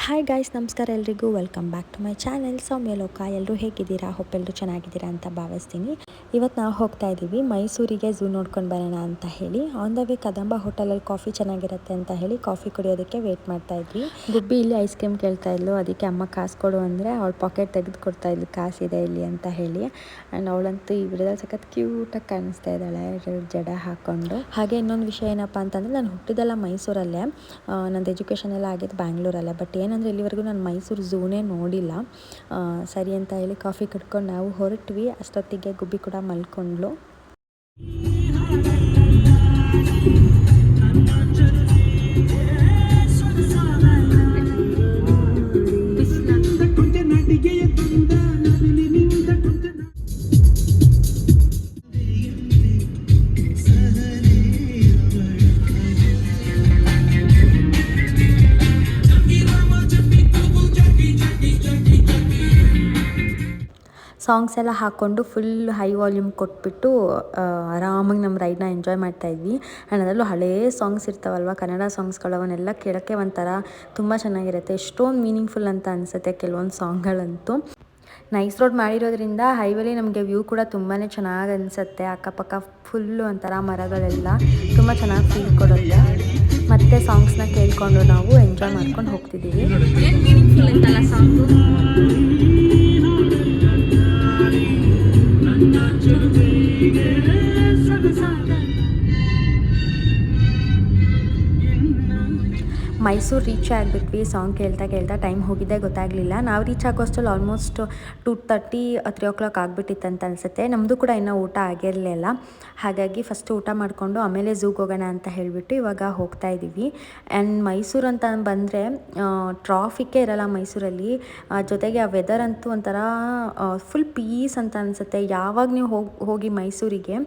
Hi guys, ನಮಸ್ಕಾರ ಎಲ್ರಿಗೂ. Welcome back to my channel Soumyaloka. ಎಲ್ಲರೂ ಹೇಗಿದ್ದೀರಾ? ಹೋಪ್ ಎಲ್ಲರೂ ಚೆನ್ನಾಗಿದ್ದೀರಾ ಅಂತ ಭಾವಿಸ್ತೀನಿ. ಇವತ್ತು ನಾವು ಹೋಗ್ತಾ ಇದ್ದೀವಿ ಮೈಸೂರಿಗೆ, ಝೂ ನೋಡ್ಕೊಂಡು ಬರೋಣ ಅಂತ ಹೇಳಿ. ಆನ್ ದ ವೇ ಕದಂಬ ಹೋಟೆಲಲ್ಲಿ ಕಾಫಿ ಚೆನ್ನಾಗಿರುತ್ತೆ ಅಂತ ಹೇಳಿ ಕಾಫಿ ಕುಡಿಯೋದಕ್ಕೆ ವೇಟ್ ಮಾಡ್ತಾ ಇದ್ವಿ. ಗುಬ್ಬಿ ಇಲ್ಲಿ ಐಸ್ ಕ್ರೀಮ್ ಕೇಳ್ತಾ ಇದ್ಲು. ಅದಕ್ಕೆ ಅಮ್ಮ ಕಾಸು ಕೊಡು ಅಂದರೆ ಅವಳು ಪಾಕೆಟ್ ತೆಗೆದು ಕೊಡ್ತಾ ಇದ್ಲು, ಕಾಸಿದೆ ಇಲ್ಲಿ ಅಂತ ಹೇಳಿ. ಆ್ಯಂಡ್ ಅವಳಂತೂ ಈ ವಿಡಿಯೋದಲ್ಲಿ ಸಖತ್ ಕ್ಯೂಟಾಗಿ ಕಾಣಿಸ್ತಾ ಇದ್ದಾಳೆ, ಜಡ ಹಾಕ್ಕೊಂಡು. ಹಾಗೆ ಇನ್ನೊಂದು ವಿಷಯ ಏನಪ್ಪ ಅಂತಂದರೆ, ನಾನು ಹುಟ್ಟಿದೆಲ್ಲ ಮೈಸೂರಲ್ಲೇ, ನಂದು ಎಜುಕೇಷನ್ ಎಲ್ಲ ಆಗಿದ್ದು ಬ್ಯಾಂಗ್ಳೂರಲ್ಲೇ. ಬಟ್ ಏನಂದರೆ ಇಲ್ಲಿವರೆಗೂ ನಾನು ಮೈಸೂರು ಝೂನೇ ನೋಡಿಲ್ಲ. ಸರಿ ಅಂತ ಹೇಳಿ ಕಾಫಿ ಕುಡ್ಕೊಂಡು ನಾವು ಹೊರಟ್ವಿ. ಅಷ್ಟೊತ್ತಿಗೆ ಗುಬ್ಬಿ ಕೂಡ ಮಲ್ಕೊಂಡ್ಲು. ಸಾಂಗ್ಸ್ ಎಲ್ಲ ಹಾಕ್ಕೊಂಡು ಫುಲ್ ಹೈ ವಾಲ್ಯೂಮ್ ಕೊಟ್ಬಿಟ್ಟು ಆರಾಮಾಗಿ ನಮ್ಮ ರೈಡ್ನ ಎಂಜಾಯ್ ಮಾಡ್ತಾಯಿದ್ವಿ. ಆ್ಯಂಡ್ ಅದರಲ್ಲೂ ಹಳೇ ಸಾಂಗ್ಸ್ ಇರ್ತಾವಲ್ವ, ಕನ್ನಡ ಸಾಂಗ್ಸ್ಗಳು, ಅವನ್ನೆಲ್ಲ ಕೇಳೋಕ್ಕೆ ಒಂಥರ ತುಂಬ ಚೆನ್ನಾಗಿರುತ್ತೆ. ಎಷ್ಟೊಂದು ಮೀನಿಂಗ್ಫುಲ್ ಅಂತ ಅನಿಸುತ್ತೆ ಕೆಲವೊಂದು ಸಾಂಗ್ಗಳಂತೂ. ನೈಸ್ ರೋಡ್ ಮಾಡಿರೋದ್ರಿಂದ ಹೈವೇಲಿ ನಮಗೆ ವ್ಯೂ ಕೂಡ ತುಂಬಾ ಚೆನ್ನಾಗಿ ಅನಿಸುತ್ತೆ. ಅಕ್ಕಪಕ್ಕ ಫುಲ್ಲು ಒಂಥರ ಮರಗಳೆಲ್ಲ ತುಂಬ ಚೆನ್ನಾಗಿ ಫೀಲ್ ಕೊಡುತ್ತೆ. ಮತ್ತು ಸಾಂಗ್ಸ್ನ ಕೇಳಿಕೊಂಡು ನಾವು ಎಂಜಾಯ್ ಮಾಡ್ಕೊಂಡು ಹೋಗ್ತಿದ್ದೀವಿ. ಮೀನಿಂಗ್ಫುಲ್ ಅಂತಲ್ಲ ಸಾಂಗು. ಮೈಸೂರು ರೀಚ್ ಆಗಿಬಿಟ್ವಿ. ಸಾಂಗ್ ಕೇಳ್ತಾ ಕೇಳ್ತಾ ಟೈಮ್ ಹೋಗಿದ್ದೇ ಗೊತ್ತಾಗಲಿಲ್ಲ. ನಾವು ರೀಚ್ ಆಗೋಷ್ಟರಲ್ಲಿ ಆಲ್ಮೋಸ್ಟ್ 2:30 3 ಆಗಿಬಿಟ್ಟಿತ್ತು ಅಂತ ಅನಿಸುತ್ತೆ. ನಮ್ಮದು ಕೂಡ ಇನ್ನೂ ಊಟ ಆಗಿರಲಿಲ್ಲ. ಹಾಗಾಗಿ ಫಸ್ಟ್ ಊಟ ಮಾಡಿಕೊಂಡು ಆಮೇಲೆ ಝೂಗೆ ಹೋಗೋಣ ಅಂತ ಹೇಳಿಬಿಟ್ಟು ಇವಾಗ ಹೋಗ್ತಾ ಇದ್ದೀವಿ. ಆ್ಯಂಡ್ ಮೈಸೂರು ಅಂತ ಬಂದರೆ ಟ್ರಾಫಿಕ್ಕೇ ಇರೋಲ್ಲ ಮೈಸೂರಲ್ಲಿ. ಜೊತೆಗೆ ಆ ವೆದರ್ ಅಂತೂ ಒಂಥರ ಫುಲ್ ಪೀಸ್ ಅಂತ ಅನಿಸುತ್ತೆ. ಯಾವಾಗ ನೀವು ಹೋಗಿ ಮೈಸೂರಿಗೆ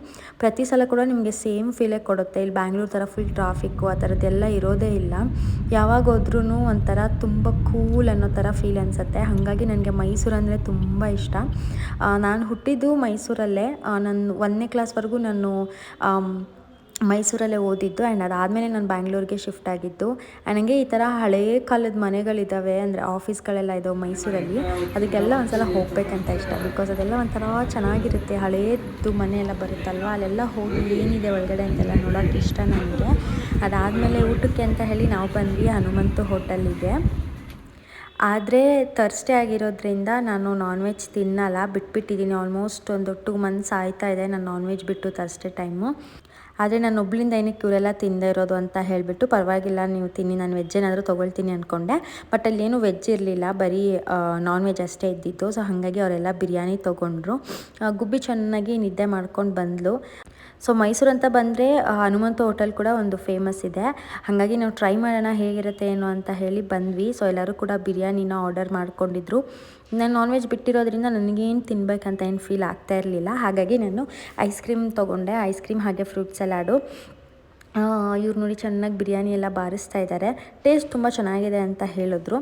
ಪ್ರತಿ ಸಲ ಕೂಡ ನಿಮಗೆ ಸೇಮ್ ಫೀಲೇ ಕೊಡುತ್ತೆ. ಇಲ್ಲಿ ಬ್ಯಾಂಗ್ಳೂರು ಥರ ಫುಲ್ ಟ್ರಾಫಿಕ್ಕು ಆ ಥರದ್ದೆಲ್ಲ ಇರೋದೇ ಇಲ್ಲ. ಯಾವಾಗ ಹೋದ್ರೂ ಒಂಥರ ತುಂಬ ಕೂಲ್ ಅನ್ನೋ ಥರ ಫೀಲ್ ಅನಿಸುತ್ತೆ. ಹಾಗಾಗಿ ನನಗೆ ಮೈಸೂರು ಅಂದರೆ ತುಂಬ ಇಷ್ಟ. ನಾನು ಹುಟ್ಟಿದ್ದು ಮೈಸೂರಲ್ಲೇ. ನಾನು 1ನೇ ಕ್ಲಾಸ್ವರೆಗೂ ನಾನು ಮೈಸೂರಲ್ಲೇ ಓದಿದ್ದು. ಆ್ಯಂಡ್ ಅದಾದಮೇಲೆ ನಾನು ಬ್ಯಾಂಗ್ಳೂರಿಗೆ ಶಿಫ್ಟ್ ಆಗಿದ್ದು. ನನಗೆ ಈ ಥರ ಹಳೇ ಕಾಲದ ಮನೆಗಳಿದ್ದಾವೆ, ಅಂದರೆ ಆಫೀಸ್ಗಳೆಲ್ಲ ಇದ್ದಾವೆ ಮೈಸೂರಲ್ಲಿ. ಅದಕ್ಕೆಲ್ಲ ಒಂದ್ಸಲ ಹೋಗಬೇಕಂತ ಇಷ್ಟ. ಬಿಕಾಸ್ ಅದೆಲ್ಲ ಒಂಥರ ಚೆನ್ನಾಗಿರುತ್ತೆ. ಹಳೇದು ಮನೆ ಎಲ್ಲ ಬರುತ್ತಲ್ವ, ಅಲ್ಲೆಲ್ಲ ಹೋಗಿ ಏನಿದೆ ಒಳಗಡೆ ಅಂತೆಲ್ಲ ನೋಡೋಕ್ಕೆ ಇಷ್ಟ ನನಗೆ. ಅದಾದಮೇಲೆ ಊಟಕ್ಕೆ ಅಂತ ಹೇಳಿ ನಾವು ಬಂದ್ವಿ ಹನುಮಂತು ಹೋಟೆಲಿಗೆ. ಆದರೆ ಥರ್ಸ್ಡೇ ಆಗಿರೋದ್ರಿಂದ ನಾನು ನಾನ್ ವೆಜ್ ತಿನ್ನಲ್ಲ, ಬಿಟ್ಬಿಟ್ಟಿದ್ದೀನಿ. ಆಲ್ಮೋಸ್ಟ್ ಒಂದು 2 ಮಂತ್ಸ್ ಆಯ್ತಾ ಇದೆ ನಾನು ನಾನ್ ವೆಜ್ ಬಿಟ್ಟು ಥರ್ಸ್ಡೇ ಟೈಮು. ಆದರೆ ನಾನು ಒಬ್ಳಿಂದ ಏನಕ್ಕೆ ಇವರೆಲ್ಲ ತಿಂದೇ ಇರೋದು ಅಂತ ಹೇಳಿಬಿಟ್ಟು, ಪರವಾಗಿಲ್ಲ ನೀವು ತಿನ್ನಿ, ನಾನು ವೆಜ್ ಏನಾದರೂ ತೊಗೊಳ್ತೀನಿ ಅಂದ್ಕೊಂಡೆ. ಬಟ್ ಅಲ್ಲೇನು ವೆಜ್ ಇರಲಿಲ್ಲ, ಬರೀ ನಾನ್ ವೆಜ್ ಅಷ್ಟೇ ಇದ್ದಿದ್ದು. ಸೊ ಹಾಗಾಗಿ ಅವರೆಲ್ಲ ಬಿರಿಯಾನಿ ತೊಗೊಂಡ್ರು. ಗುಬ್ಬಿ ಚೆನ್ನಾಗಿ ನಿದ್ದೆ ಮಾಡ್ಕೊಂಡು ಬಂದಳು. ಸೊ ಮೈಸೂರು ಅಂತ ಬಂದರೆ ಹನುಮಂತು ಹೋಟೆಲ್ ಕೂಡ ಒಂದು ಫೇಮಸ್ ಇದೆ. ಹಾಗಾಗಿ ನಾವು ಟ್ರೈ ಮಾಡೋಣ ಹೇಗಿರುತ್ತೆ ಏನು ಅಂತ ಹೇಳಿ ಬಂದ್ವಿ. ಸೊ ಎಲ್ಲರೂ ಕೂಡ ಬಿರಿಯಾನಿನ ಆರ್ಡರ್ ಮಾಡ್ಕೊಂಡಿದ್ರು. ನಾನು ನಾನ್ ವೆಜ್ ಬಿಟ್ಟಿರೋದ್ರಿಂದ ನನಗೇನು ತಿನ್ನಬೇಕಂತ ಏನು ಫೀಲ್ ಆಗ್ತಾ ಇರಲಿಲ್ಲ. ಹಾಗಾಗಿ ನಾನು ಐಸ್ ಕ್ರೀಮ್ ತೊಗೊಂಡೆ. ಐಸ್ ಕ್ರೀಮ್ ಹಾಗೆ ಫ್ರೂಟ್ ಸಲಾಡು. ಇವ್ರು ನೋಡಿ ಚೆನ್ನಾಗಿ ಬಿರಿಯಾನಿ ಎಲ್ಲ ಬಾರಿಸ್ತಾ ಇದ್ದಾರೆ. ಟೇಸ್ಟ್ ತುಂಬ ಚೆನ್ನಾಗಿದೆ ಅಂತ ಹೇಳಿದ್ರು.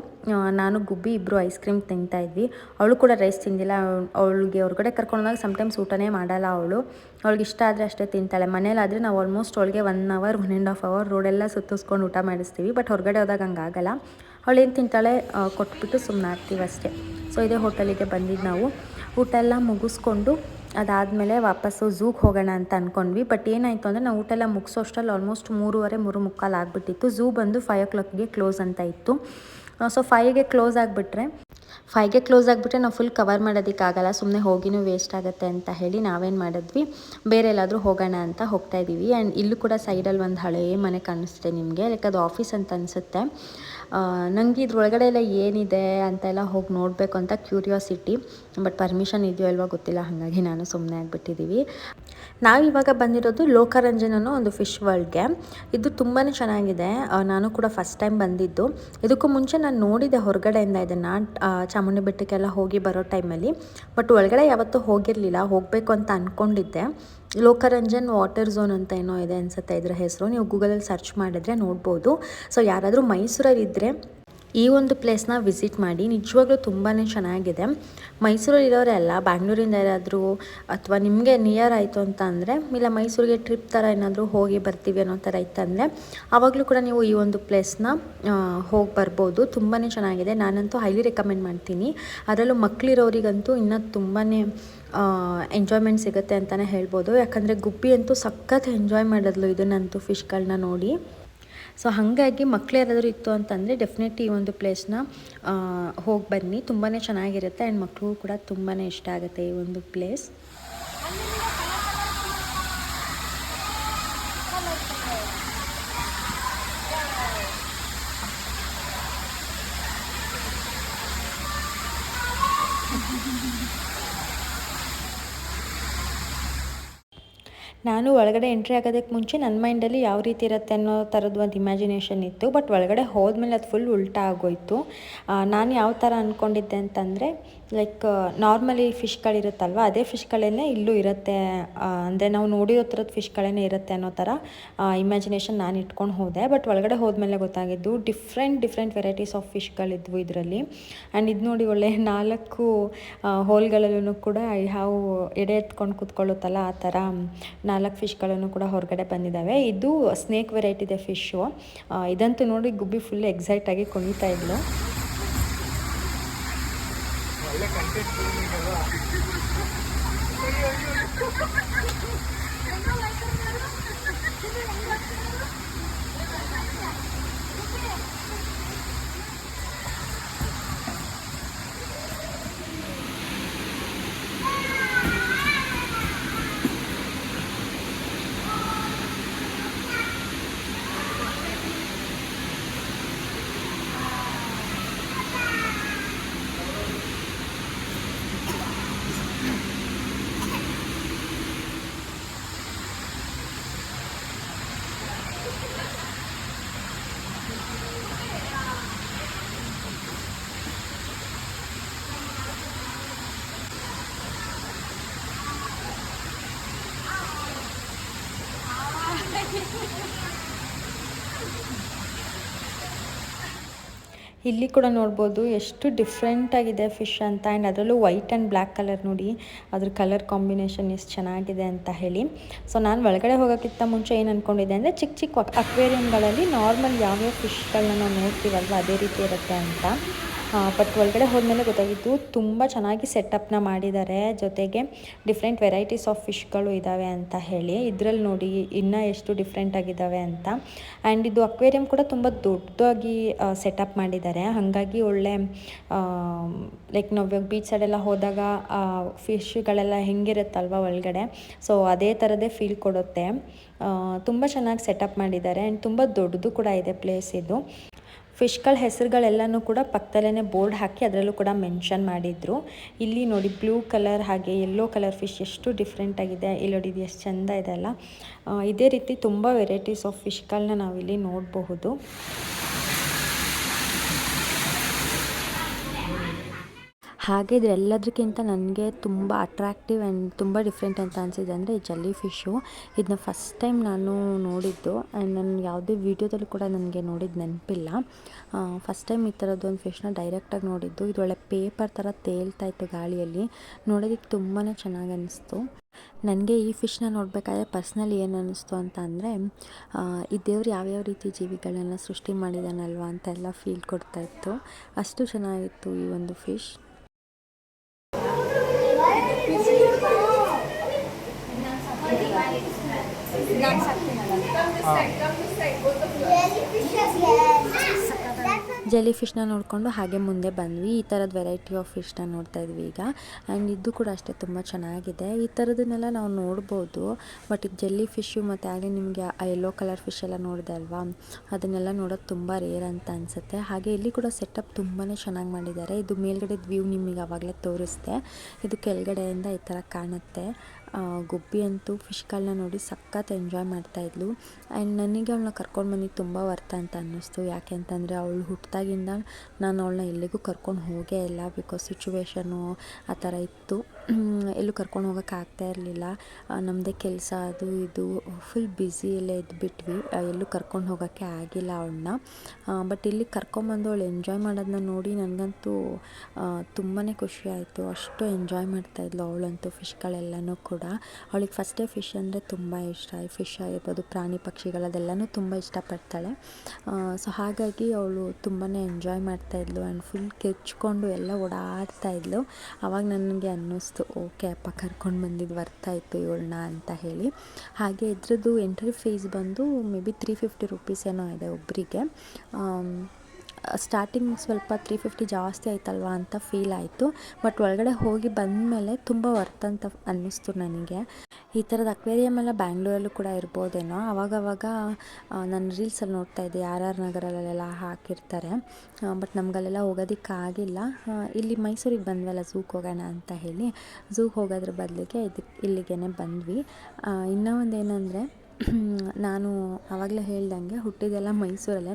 ನಾನು ಗುಬ್ಬಿ ಇಬ್ಬರು ಐಸ್ ಕ್ರೀಮ್ ತಿಂತಾಯಿದ್ವಿ. ಅವಳು ಕೂಡ ರೈಸ್ ತಿಂದಿಲ್ಲ. ಅವಳಿಗೆ ಹೊರಗಡೆ ಕರ್ಕೊಂಡೋದಾಗ ಸಮ್ಟೈಮ್ಸ್ ಊಟನೇ ಮಾಡಲ್ಲ ಅವಳು. ಅವಳಿಗೆ ಇಷ್ಟ ಆದರೆ ಅಷ್ಟೇ ತಿಂತಾಳೆ. ಮನೇಲಾದರೆ ನಾವು ಆಲ್ಮೋಸ್ಟ್ ಅವಳಿಗೆ 1 ಅವರ್ 1.5 ಅವರ್ ರೋಡೆಲ್ಲ ಸುತ್ತಿಸ್ಕೊಂಡು ಊಟ ಮಾಡಿಸ್ತೀವಿ. ಬಟ್ ಹೊರಗಡೆ ಹೋದಾಗ ಹಂಗಾಗಲ್ಲ. ಅವಳೇನು ತಿಂತಾಳೆ ಕೊಟ್ಬಿಟ್ಟು ಸುಮ್ಮನೆ ಆಗ್ತೀವಿ ಅಷ್ಟೇ. ಸೊ ಇದೇ ಹೋಟೆಲಿಗೆ ಬಂದಿದ್ದು ನಾವು. ಊಟ ಎಲ್ಲ ಮುಗಿಸ್ಕೊಂಡು ಅದಾದಮೇಲೆ ವಾಪಸ್ಸು ಝೂಗೆ ಹೋಗೋಣ ಅಂತ ಅಂದ್ಕೊಂಡ್ವಿ. ಬಟ್ ಏನಾಯಿತು ಅಂದರೆ ನಾವು ಊಟ ಎಲ್ಲ ಮುಗಿಸೋ ಅಷ್ಟರಲ್ಲಿ ಆಲ್ಮೋಸ್ಟ್ 3:30 3:45 ಆಗಿಬಿಟ್ಟಿತ್ತು. ಝೂ ಬಂದು 5 o'clockಗೆ ಕ್ಲೋಸ್ ಅಂತ ಇತ್ತು. ಸೊ 5ಗೆ ಕ್ಲೋಸ್ ಆಗಿಬಿಟ್ರೆ ನಾವು ಫುಲ್ ಕವರ್ ಮಾಡೋದಕ್ಕಾಗಲ್ಲ, ಸುಮ್ಮನೆ ಹೋಗಿನೂ ವೇಸ್ಟ್ ಆಗುತ್ತೆ ಅಂತ ಹೇಳಿ ನಾವೇನು ಮಾಡಿದ್ವಿ, ಬೇರೆ ಎಲ್ಲಾದರೂ ಹೋಗೋಣ ಅಂತ ಹೋಗ್ತಾ ಇದ್ದೀವಿ. ಆ್ಯಂಡ್ ಇಲ್ಲೂ ಕೂಡ ಸೈಡಲ್ಲಿ ಒಂದು ಹಳೇ ಮನೆ ಕಾಣಿಸ್ತಿದೆ ನಿಮಗೆ, ಲೈಕ್ ಅದು ಆಫೀಸ್ ಅಂತ ಅನಿಸುತ್ತೆ. ನನಗೆ ಇದ್ರೊಳಗಡೆ ಎಲ್ಲ ಏನಿದೆ ಅಂತೆಲ್ಲ ಹೋಗಿ ನೋಡಬೇಕು ಅಂತ ಕ್ಯೂರಿಯಾಸಿಟಿ. ಬಟ್ ಪರ್ಮಿಷನ್ ಇದೆಯೋ ಅಲ್ವಾ ಗೊತ್ತಿಲ್ಲ, ಹಾಗಾಗಿ ನಾನು ಸುಮ್ಮನೆ ಆಗಿಬಿಟ್ಟಿದ್ದೀವಿ. ನಾವಿವಾಗ ಬಂದಿರೋದು ಲೋಕರಂಜನ್ ಅನ್ನೋ ಒಂದು ಫಿಶ್ ವರ್ಲ್ಡ್ಗೆ. ಇದು ತುಂಬಾ ಚೆನ್ನಾಗಿದೆ. ನಾನು ಕೂಡ ಫಸ್ಟ್ ಟೈಮ್ ಬಂದಿದ್ದು. ಇದಕ್ಕೂ ಮುಂಚೆ ನಾನು ನೋಡಿದೆ ಹೊರಗಡೆಯಿಂದ ಇದನ್ನು, ಚಾಮುಂಡಿ ಬೆಟ್ಟಕ್ಕೆಲ್ಲ ಹೋಗಿ ಬರೋ ಟೈಮಲ್ಲಿ. ಬಟ್ ಒಳಗಡೆ ಯಾವತ್ತೂ ಹೋಗಿರಲಿಲ್ಲ, ಹೋಗಬೇಕು ಅಂತ ಅಂದ್ಕೊಂಡಿದ್ದೆ. ಲೋಕರಂಜನ್ ವಾಟರ್ ಝೋನ್ ಅಂತ ಏನೋ ಇದೆ ಅನಿಸುತ್ತೆ ಇದರ ಹೆಸರು. ನೀವು ಗೂಗಲಲ್ಲಿ ಸರ್ಚ್ ಮಾಡಿದ್ರೆ ನೋಡ್ಬೋದು. ಸೊ ಯಾರಾದರೂ ಮೈಸೂರಲ್ಲಿ ಇದ್ದರೆ ಈ ಒಂದು ಪ್ಲೇಸ್ನ ವಿಸಿಟ್ ಮಾಡಿ, ನಿಜವಾಗ್ಲೂ ತುಂಬಾ ಚೆನ್ನಾಗಿದೆ. ಮೈಸೂರಲ್ಲಿರೋರೆಲ್ಲ ಬ್ಯಾಂಗ್ಳೂರಿಂದ ಯಾರಾದರೂ ಅಥವಾ ನಿಮಗೆ ನಿಯರ್ ಆಯಿತು ಅಂತ ಅಂದರೆ, ಇಲ್ಲ ಮೈಸೂರಿಗೆ ಟ್ರಿಪ್ ಥರ ಏನಾದರೂ ಹೋಗಿ ಬರ್ತೀವಿ ಅನ್ನೋ ಥರ ಇತ್ತಂದರೆ ಆವಾಗಲೂ ಕೂಡ ನೀವು ಈ ಒಂದು ಪ್ಲೇಸ್ನ ಹೋಗಿ ಬರ್ಬೋದು. ತುಂಬಾ ಚೆನ್ನಾಗಿದೆ, ನಾನಂತೂ ಹೈಲಿ ರೆಕಮೆಂಡ್ ಮಾಡ್ತೀನಿ. ಅದರಲ್ಲೂ ಮಕ್ಕಳಿರೋರಿಗಂತೂ ಇನ್ನೂ ತುಂಬಾ ಎಂಜಾಯ್ಮೆಂಟ್ ಸಿಗುತ್ತೆ ಅಂತಲೇ ಹೇಳ್ಬೋದು. ಯಾಕಂದರೆ ಗುಬ್ಬಿ ಅಂತೂ ಸಖತ್ ಎಂಜಾಯ್ ಮಾಡಿದ್ಲು ಇದನ್ನಂತೂ, ಫಿಶ್ಗಳನ್ನ ನೋಡಿ. ಸೊ ಹಾಗಾಗಿ ಮಕ್ಕಳು ಯಾರಾದರೂ ಇತ್ತು ಅಂತಂದರೆ ಡೆಫಿನೆಟ್ಲಿ ಈ ಒಂದು ಪ್ಲೇಸ್ನ ಹೋಗಿ ಬನ್ನಿ, ತುಂಬಾ ಚೆನ್ನಾಗಿರುತ್ತೆ. ಆ್ಯಂಡ್ ಮಕ್ಕಳಿಗೂ ಕೂಡ ತುಂಬಾ ಇಷ್ಟ ಆಗುತ್ತೆ ಈ ಒಂದು ಪ್ಲೇಸ್. ನಾನು ಒಳಗಡೆ ಎಂಟ್ರಿ ಆಗೋದಕ್ಕೆ ಮುಂಚೆ ನನ್ನ ಮೈಂಡಲ್ಲಿ ಯಾವ ರೀತಿ ಇರುತ್ತೆ ಅನ್ನೋ ಥರದ್ದು ಒಂದು ಇಮ್ಯಾಜಿನೇಷನ್ ಇತ್ತು. ಬಟ್ ಒಳಗಡೆ ಹೋದ್ಮೇಲೆ ಅದು ಫುಲ್ ಉಲ್ಟಾ ಆಗೋಯಿತು. ನಾನು ಯಾವ ಥರ ಅಂದ್ಕೊಂಡಿದ್ದೆ ಅಂತಂದರೆ, ಲೈಕ್ ನಾರ್ಮಲಿ ಫಿಶ್ಗಳಿರುತ್ತಲ್ವ, ಅದೇ ಫಿಶ್ಗಳೇ ಇಲ್ಲೂ ಇರುತ್ತೆ, ಅಂದರೆ ನಾವು ನೋಡಿರೋ ಥರದ್ದು ಫಿಶ್ಗಳೇ ಇರುತ್ತೆ ಅನ್ನೋ ಥರ ಇಮ್ಯಾಜಿನೇಷನ್ ನಾನು ಇಟ್ಕೊಂಡು ಹೋದೆ. ಬಟ್ ಒಳಗಡೆ ಹೋದ್ಮೇಲೆ ಗೊತ್ತಾಗಿದ್ದು ಡಿಫ್ರೆಂಟ್ ವೆರೈಟೀಸ್ ಆಫ್ ಫಿಶ್ಗಳಿದ್ವು ಇದರಲ್ಲಿ. ಆ್ಯಂಡ್ ಇದು ನೋಡಿ, ಒಳ್ಳೆ 4 ಹೋಲ್ಗಳಲ್ಲೂ ಕೂಡ ಹಾವು ಎಡೆ ಎತ್ಕೊಂಡು ಕೂತ್ಕೊಳ್ಳುತ್ತಲ್ಲ, ಆ ಥರ 4 ಫಿಶ್ಗಳನ್ನು ಕೂಡ ಹೊರಗಡೆ ಬಂದಿದ್ದಾವೆ. ಇದು ಸ್ನೇಕ್ ವೆರೈಟಿ ಇದೆ ಫಿಶ್ಶು. ಇದಂತೂ ನೋಡಿ ಗುಬ್ಬಿ ಫುಲ್ ಎಕ್ಸೈಟ್ ಆಗಿ ಕುಣಿತಾ ಇದ್ಲು. ಇಲ್ಲಿ ಕೂಡ ನೋಡ್ಬೋದು ಎಷ್ಟು ಡಿಫ್ರೆಂಟಾಗಿದೆ ಫಿಶ್ ಅಂತ. ಆ್ಯಂಡ್ ಅದರಲ್ಲೂ ವೈಟ್ ಆ್ಯಂಡ್ ಬ್ಲ್ಯಾಕ್ ಕಲರ್ ನೋಡಿ, ಅದ್ರ ಕಲರ್ ಕಾಂಬಿನೇಷನ್ ಎಷ್ಟು ಚೆನ್ನಾಗಿದೆ ಅಂತ ಹೇಳಿ. ಸೊ ನಾನು ಒಳಗಡೆ ಹೋಗೋಕ್ಕಿಂತ ಮುಂಚೆ ಏನು ಅಂದ್ಕೊಂಡಿದ್ದೆ ಅಂದರೆ, ಚಿಕ್ಕ ಅಕ್ವೇರಿಯಮ್ಗಳಲ್ಲಿ ನಾರ್ಮಲ್ ಯಾವ್ಯಾವ ಫಿಶ್ಗಳನ್ನ ನಾವು ನೋಡ್ತೀವಲ್ವ ಅದೇ ರೀತಿ ಇರುತ್ತೆ ಅಂತ. ಬಟ್ ಒಳಗಡೆ ಹೋದ್ಮೇಲೆ ಗೊತ್ತಾಗಿದ್ದು ತುಂಬ ಚೆನ್ನಾಗಿ ಸೆಟಪ್ನ ಮಾಡಿದ್ದಾರೆ. ಜೊತೆಗೆ ಡಿಫ್ರೆಂಟ್ ವೆರೈಟೀಸ್ ಆಫ್ ಫಿಶ್ಗಳು ಇದ್ದಾವೆ ಅಂತ ಹೇಳಿ. ಇದರಲ್ಲಿ ನೋಡಿ ಇನ್ನೂ ಎಷ್ಟು ಡಿಫ್ರೆಂಟ್ ಆಗಿದ್ದಾವೆ ಅಂತ. ಆ್ಯಂಡ್ ಇದು ಅಕ್ವೇರಿಯಂ ಕೂಡ ತುಂಬ ದೊಡ್ಡದಾಗಿ ಸೆಟಪ್ ಮಾಡಿದ್ದಾರೆ. ಹಾಗಾಗಿ ಒಳ್ಳೆ ಲೈಕ್ ನಾವು ಬೀಚ್ ಸೈಡೆಲ್ಲ ಹೋದಾಗ ಫಿಶ್ಗಳೆಲ್ಲ ಹೆಂಗಿರುತ್ತಲ್ವ ಒಳಗಡೆ, ಸೊ ಅದೇ ಥರದೇ ಫೀಲ್ ಕೊಡುತ್ತೆ. ತುಂಬ ಚೆನ್ನಾಗಿ ಸೆಟಪ್ ಮಾಡಿದ್ದಾರೆ. ಆ್ಯಂಡ್ ತುಂಬ ದೊಡ್ಡದು ಕೂಡ ಇದೆ ಪ್ಲೇಸ್ ಇದು. ಫಿಶ್ಗಳ ಹೆಸರುಗಳೆಲ್ಲನೂ ಕೂಡ ಪಕ್ಕದಲ್ಲೇ ಬೋರ್ಡ್ ಹಾಕಿ ಅದರಲ್ಲೂ ಕೂಡ ಮೆನ್ಷನ್ ಮಾಡಿದರು. ಇಲ್ಲಿ ನೋಡಿ ಬ್ಲೂ ಕಲರ್ ಹಾಗೆ ಯೆಲ್ಲೋ ಕಲರ್ ಫಿಶ್ ಎಷ್ಟು ಡಿಫ್ರೆಂಟಾಗಿದೆ. ಇಲ್ಲಿ ನೋಡಿ ಇದು ಎಷ್ಟು ಚೆಂದ ಇದೆ ಅಲ್ಲ. ಇದೇ ರೀತಿ ತುಂಬ ವೆರೈಟೀಸ್ ಆಫ್ ಫಿಶ್ಗಳನ್ನ ನಾವಿಲ್ಲಿ ನೋಡಬಹುದು. ಹಾಗೆ ಇದೆಲ್ಲದಕ್ಕಿಂತ ನನಗೆ ತುಂಬ ಅಟ್ರಾಕ್ಟಿವ್ ಆ್ಯಂಡ್ ತುಂಬ ಡಿಫ್ರೆಂಟ್ ಅಂತ ಅನಿಸಿದೆ ಅಂದರೆ ಈ ಜೆಲ್ಲಿ ಫಿಶ್ಶು. ಇದನ್ನ ಫಸ್ಟ್ ಟೈಮ್ ನಾನು ನೋಡಿದ್ದು. ಆ್ಯಂಡ್ ನಾನು ಯಾವುದೇ ವೀಡಿಯೋದಲ್ಲೂ ಕೂಡ ನನಗೆ ನೋಡಿದ್ದು ನೆನಪಿಲ್ಲ. ಫಸ್ಟ್ ಟೈಮ್ ಈ ಥರದ್ದೊಂದು ಫಿಶ್ನ ಡೈರೆಕ್ಟಾಗಿ ನೋಡಿದ್ದು. ಇದು ಒಳ್ಳೆ ಪೇಪರ್ ಥರ ತೇಲ್ತಾ ಇತ್ತು ಗಾಳಿಯಲ್ಲಿ. ನೋಡೋದಕ್ಕೆ ತುಂಬಾ ಚೆನ್ನಾಗಿ ಅನ್ನಿಸ್ತು. ನನಗೆ ಈ ಫಿಶ್ನ ನೋಡಬೇಕಾದ್ರೆ ಪರ್ಸ್ನಲಿ ಏನು ಅನ್ನಿಸ್ತು ಅಂತ ಅಂದರೆ, ಈ ದೇವ್ರು ಯಾವ್ಯಾವ ರೀತಿ ಜೀವಿಗಳನ್ನೆಲ್ಲ ಸೃಷ್ಟಿ ಮಾಡಿದಾನಲ್ವ ಅಂತ ಎಲ್ಲ ಫೀಲ್ ಕೊಡ್ತಾಯಿತ್ತು. ಅಷ್ಟು ಚೆನ್ನಾಗಿತ್ತು ಈ ಒಂದು ಫಿಶ್. ಜೆಲ್ಲಿ ಫಿಶ್ನ ನೋಡಿಕೊಂಡು ಹಾಗೆ ಮುಂದೆ ಬಂದ್ವಿ. ಈ ಥರದ ವೆರೈಟಿ ಆಫ್ ಫಿಶ್ನ ನೋಡ್ತಾ ಇದ್ವಿ ಈಗ. ಆ್ಯಂಡ್ ಇದು ಕೂಡ ಅಷ್ಟೇ ತುಂಬ ಚೆನ್ನಾಗಿದೆ. ಈ ಥರದನ್ನೆಲ್ಲ ನಾವು ನೋಡ್ಬೋದು. ಬಟ್ ಇದು ಜೆಲ್ಲಿ ಫಿಶ್ಶು ಮತ್ತು ಹಾಗೆ ನಿಮಗೆ ಆ ಯೆಲ್ಲೋ ಕಲರ್ ಫಿಶ್ ಎಲ್ಲ ನೋಡಿದೆ ಅಲ್ವಾ, ಅದನ್ನೆಲ್ಲ ನೋಡೋದು ತುಂಬ ರೇರ್ ಅಂತ ಅನಿಸುತ್ತೆ. ಹಾಗೆ ಇಲ್ಲಿ ಕೂಡ ಸೆಟಪ್ ತುಂಬಾ ಚೆನ್ನಾಗಿ ಮಾಡಿದ್ದಾರೆ. ಇದು ಮೇಲ್ಗಡೆ ವ್ಯೂ ನಿಮಗೆ ಆವಾಗಲೇ ತೋರಿಸ್ದೆ. ಇದು ಕೆಳಗಡೆಯಿಂದ ಈ ಥರ ಕಾಣುತ್ತೆ. ಗುಬ್ಬಿ ಅಂತೂ ಫಿಶ್ಗಳನ್ನ ನೋಡಿ ಸಖತ್ ಎಂಜಾಯ್ ಮಾಡ್ತಾಯಿದ್ಲು. ಆ್ಯಂಡ್ ನನಗೆ ಅವಳನ್ನ ಕರ್ಕೊಂಡು ಬಂದಿದ್ದು ತುಂಬ ವರ್ತ್ ಅಂತ ಅನ್ನಿಸ್ತು. ಯಾಕೆ ಅಂತಂದರೆ ಅವಳು ಹುಟ್ಟಿದಾಗಿಂದ ನಾನು ಅವಳನ್ನ ಎಲ್ಲಿಗೂ ಕರ್ಕೊಂಡು ಹೋಗೇ ಇಲ್ಲ. ಬಿಕಾಸ್ ಸಿಚುವೇಶನು ಆ ಥರ ಇತ್ತು. ಎಲ್ಲೂ ಕರ್ಕೊಂಡು ಹೋಗೋಕ್ಕೆ ಆಗ್ತಾ ಇರಲಿಲ್ಲ. ನಮ್ಮದೇ ಕೆಲಸ ಅದು ಇದು ಫುಲ್ ಬ್ಯುಸಿಯಲ್ಲೇ ಇದ್ಬಿಟ್ವಿ. ಎಲ್ಲೂ ಕರ್ಕೊಂಡು ಹೋಗೋಕ್ಕೆ ಆಗಿಲ್ಲ ಅವಳನ್ನ. ಬಟ್ ಇಲ್ಲಿ ಕರ್ಕೊಂಬಂದು ಅವಳು ಎಂಜಾಯ್ ಮಾಡೋದನ್ನ ನೋಡಿ ನನಗಂತೂ ತುಂಬಾ ಖುಷಿ ಆಯಿತು. ಅಷ್ಟು ಎಂಜಾಯ್ ಮಾಡ್ತಾಯಿದ್ಲು ಅವಳಂತೂ ಫಿಶ್ಗಳೆಲ್ಲನೂ ಕೂಡ. ಅವಳಿಗೆ ಫಸ್ಟೇ ಫಿಶ್ ಅಂದರೆ ತುಂಬ ಇಷ್ಟ. ಈ ಫಿಶ್ ಆಗಿರ್ಬೋದು, ಪ್ರಾಣಿ ಪಕ್ಷಿಗಳದೆಲ್ಲನೂ ತುಂಬ ಇಷ್ಟಪಡ್ತಾಳೆ. ಸೊ ಹಾಗಾಗಿ ಅವಳು ತುಂಬಾ ಎಂಜಾಯ್ ಮಾಡ್ತಾಯಿದ್ಲು ಆ್ಯಂಡ್ ಫುಲ್ ಕಿರ್ಚ್ಕೊಂಡು ಎಲ್ಲ ಓಡಾಡ್ತಾಯಿದ್ಲು. ಆವಾಗ ನನಗೆ ಅನ್ನಿಸ್ತು, ಓಕೆ ಅಪ್ಪ ಕರ್ಕೊಂಡು ಬಂದಿದ್ದು ವರ್ತ್ ಆಯಿತು ಇವಳನ್ನ ಅಂತ ಹೇಳಿ. ಹಾಗೆ ಇದ್ರದ್ದು ಎಂಟ್ರಿ ಫೀಸ್ ಬಂದು ಮೇ ಬಿ 350 ರುಪೀಸ್ ಏನೋ ಇದೆ ಒಬ್ಬರಿಗೆ. ಸ್ಟಾರ್ಟಿಂಗ್ ಸ್ವಲ್ಪ 350 ಜಾಸ್ತಿ ಆಯ್ತಲ್ವ ಅಂತ ಫೀಲ್ ಆಯಿತು. ಬಟ್ ಒಳಗಡೆ ಹೋಗಿ ಬಂದಮೇಲೆ ತುಂಬ ವರ್ತ್ ಅಂತ ಅನ್ನಿಸ್ತು ನನಗೆ. ಈ ಥರದ ಅಕ್ವೇರಿಯಮ್ ಎಲ್ಲ ಬ್ಯಾಂಗ್ಳೂರಲ್ಲೂ ಕೂಡ ಇರ್ಬೋದೇನೋ. ಆವಾಗವಾಗ ನಾನು ರೀಲ್ಸಲ್ಲಿ ನೋಡ್ತಾ ಇದ್ದೆ, ಆರ್ ಆರ್ ನಗರಲ್ಲೆಲ್ಲ ಹಾಕಿರ್ತಾರೆ. ಬಟ್ ನಮಗಲ್ಲೆಲ್ಲ ಹೋಗೋದಕ್ಕಾಗಿಲ್ಲ. ಇಲ್ಲಿ ಮೈಸೂರಿಗೆ ಬಂದ್ವಲ್ಲ ಝೂಗೆ ಹೋಗೋಣ ಅಂತ ಹೇಳಿ, ಝೂಗೆ ಹೋಗೋದ್ರ ಬದಲಿಗೆ ಇಲ್ಲಿಗೆ ಬಂದ್ವಿ. ಇನ್ನೂ ಒಂದೇನೆಂದರೆ, ನಾನು ಆವಾಗಲೇ ಹೇಳ್ದಂಗೆ ಹುಟ್ಟಿದೆಲ್ಲ ಮೈಸೂರಲ್ಲೇ.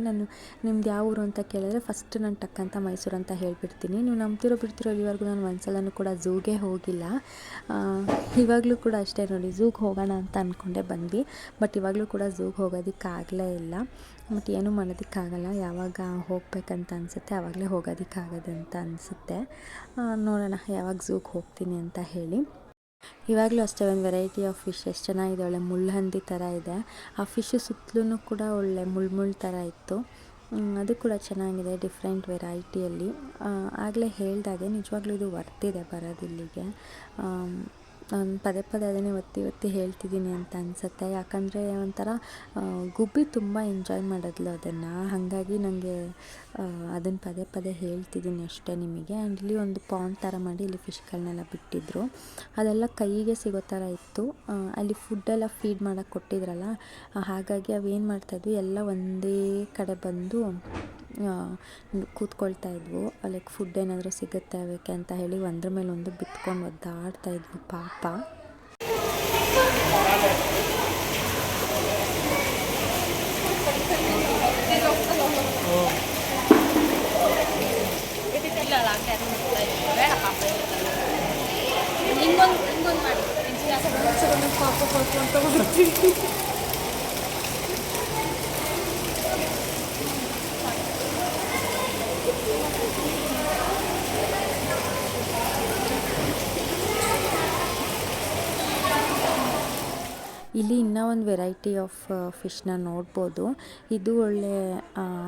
ನಿಮ್ದು ಯಾವ ಊರು ಅಂತ ಕೇಳಿದ್ರೆ ಫಸ್ಟ್ ನಾನು ಟಕ್ಕಂತ ಮೈಸೂರು ಅಂತ ಹೇಳಿಬಿಡ್ತೀನಿ. ನೀವು ನಂಬ್ತಿರೋ ಬಿಡ್ತಿರೋ ಇಲ್ಲಿವರೆಗೂ ನಾನು ಒಂದ್ಸಲನೂ ಕೂಡ ಝೂಗೆ ಹೋಗಿಲ್ಲ. ಇವಾಗಲೂ ಕೂಡ ಅಷ್ಟೇ ನೋಡಿ, ಝೂಗೆ ಹೋಗೋಣ ಅಂತ ಅಂದ್ಕೊಂಡೆ ಬಂದ್ವಿ. ಬಟ್ ಇವಾಗಲೂ ಕೂಡ ಝೂಗೆ ಹೋಗೋದಕ್ಕಾಗಲೇ ಇಲ್ಲ. ಮತ್ತು ಏನೂ ಮಾಡೋದಕ್ಕಾಗಲ್ಲ. ಯಾವಾಗ ಹೋಗ್ಬೇಕಂತ ಅನಿಸುತ್ತೆ ಆವಾಗಲೇ ಹೋಗೋದಕ್ಕಾಗೋದಂತ ಅನಿಸುತ್ತೆ. ನೋಡೋಣ ಯಾವಾಗ ಝೂಗೆ ಹೋಗ್ತೀನಿ ಅಂತ ಹೇಳಿ. ಇವಾಗಲೂ ಅಷ್ಟೇ ಒಂದು ವೆರೈಟಿ ಆಫ್ ಫಿಶ್ ಎಷ್ಟು ಚೆನ್ನಾಗಿದೆ, ಒಳ್ಳೆ ಮುಳ್ಳಹಂದಿ ಥರ ಇದೆ. ಆ ಫಿಶ್ ಸುತ್ತಲೂ ಕೂಡ ಒಳ್ಳೆ ಮುಳ್ಳು ಥರ ಇತ್ತು. ಅದು ಕೂಡ ಚೆನ್ನಾಗಿದೆ, ಡಿಫ್ರೆಂಟ್ ವೆರೈಟಿಯಲ್ಲಿ. ಆಗಲೇ ಹೇಳಿದಾಗೆ ನಿಜವಾಗ್ಲೂ ಇದು ವರ್ತಿದೆ ಬರೋದಿಲ್ಲಿಗೆ. ನಾನು ಪದೇ ಅದನ್ನೇ ಒತ್ತಿ ಹೇಳ್ತಿದ್ದೀನಿ ಅಂತ ಅನಿಸುತ್ತೆ. ಯಾಕಂದರೆ ಒಂಥರ ಗುಬ್ಬಿ ತುಂಬ ಎಂಜಾಯ್ ಮಾಡಿದ್ಲು ಅದನ್ನು. ಹಾಗಾಗಿ ನನಗೆ ಅದನ್ನು ಪದೇ ಹೇಳ್ತಿದ್ದೀನಿ ಅಷ್ಟೇ ನಿಮಗೆ. ಆ್ಯಂಡ್ ಇಲ್ಲಿ ಒಂದು ಪಾಂಡ್ ಥರ ಮಾಡಿ ಇಲ್ಲಿ ಫಿಶ್ಗಳನ್ನೆಲ್ಲ ಬಿಟ್ಟಿದ್ರು. ಅದೆಲ್ಲ ಕೈಗೆ ಸಿಗೋ ಥರ ಇತ್ತು. ಅಲ್ಲಿ ಫುಡ್ಡೆಲ್ಲ ಫೀಡ್ ಮಾಡೋಕ್ಕೆ ಕೊಟ್ಟಿದ್ರಲ್ಲ, ಹಾಗಾಗಿ ಅವೇನು ಮಾಡ್ತಾಯಿದ್ವಿ ಎಲ್ಲ ಒಂದೇ ಕಡೆ ಬಂದು ಕೂತ್ಕೊಳ್ತಾ ಇದ್ವು. ಲೈಕ್ ಫುಡ್ ಏನಾದರೂ ಸಿಗುತ್ತೆ ಅವಕ್ಕೆ ಅಂತ ಹೇಳಿ ಒಂದ್ರ ಮೇಲೆ ಒಂದು ಬಿತ್ಕೊಂಡು ಒದ್ದಾಡ್ತಾಯಿದ್ವು ಪಾಪ. ಇಲ್ಲಿ ಇನ್ನೂ ಒಂದು ವೆರೈಟಿ ಆಫ್ ಫಿಶ್ನ ನೋಡ್ಬೋದು. ಇದು ಒಳ್ಳೆ